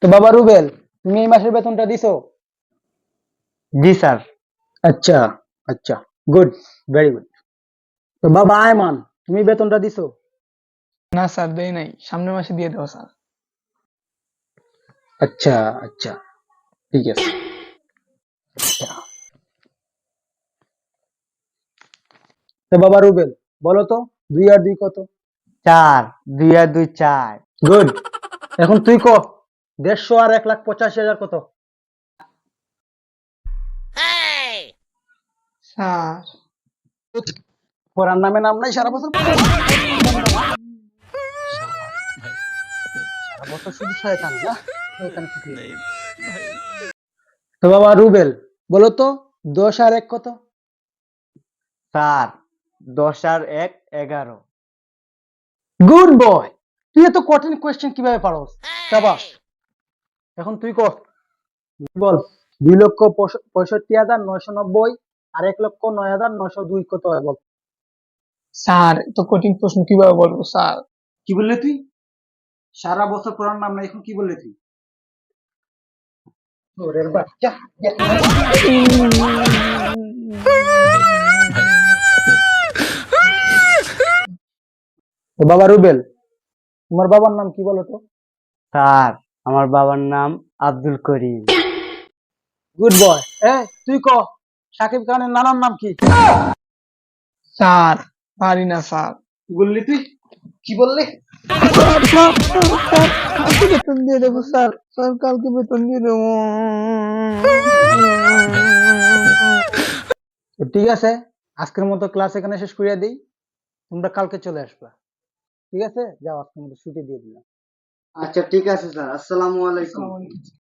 তো বাবা রুবেল, তুমি এই মাসের বেতনটা দিছো? জি স্যার। আচ্ছা, আচ্ছা, গুড, ভেরি গুড। তো বাবা আয়মান, তুমি বেতনটা দিছো? না স্যার, দেই নাই, সামনের মাসে দিয়ে দেবো স্যার। আচ্ছা, আচ্ছা, ঠিক আছে। আচ্ছা। তো বাবা রুবেল, বলো তো 2 আর 2 কত? 4, 2 আর 2 4। গুড। এখন তুই ক, 150 আর 1,85,000 কত? স্যার, পড়ার নামে নাম নাই, সারা বছর সারা বছর শুধু শয়তান না, শয়তান কিছু নেই। তো বাবা রুবেল, বলো তো 10 আর 1 কত? স্যার 10 আর 1 11। গুড বয়, তুই এত কঠিন কোয়েশ্চেন কিভাবে পারোস? শাবাশ। এখন তুই কর, বল 2,65,990 আর 1,09,902 কত হয় বল? স্যার এত কঠিন প্রশ্ন কিভাবে বলবো স্যার? কি বললি তুই? সারা বছর পড়ার নাম না, এখন কি বললি তুই? ওরে বাচ্চা। তো বাবা রুবেল, তোমার বাবার নাম কি বলো তো? স্যার আমার বাবার নাম আব্দুল করিম। Good boy. তুই ক, সাকিব খানের নানার নাম কি? স্যার পারি না স্যার। কি বললি তুই? কি বললি? কালকে বেতন দিয়ে দেবো স্যার, স্যার কালকে বেতন দিয়ে দেবো। তো ঠিক আছে, আজকের মতো ক্লাস এখানে শেষ করিয়া দিই। তোমরা কালকে চলে আসবা। ঠিক আছে, যাও, আজকের মতো ছুটি দিয়ে দিলাম। আচ্ছা ঠিক আছে স্যার, আসসালামু আলাইকুম। আসসালামু আলাইকুম।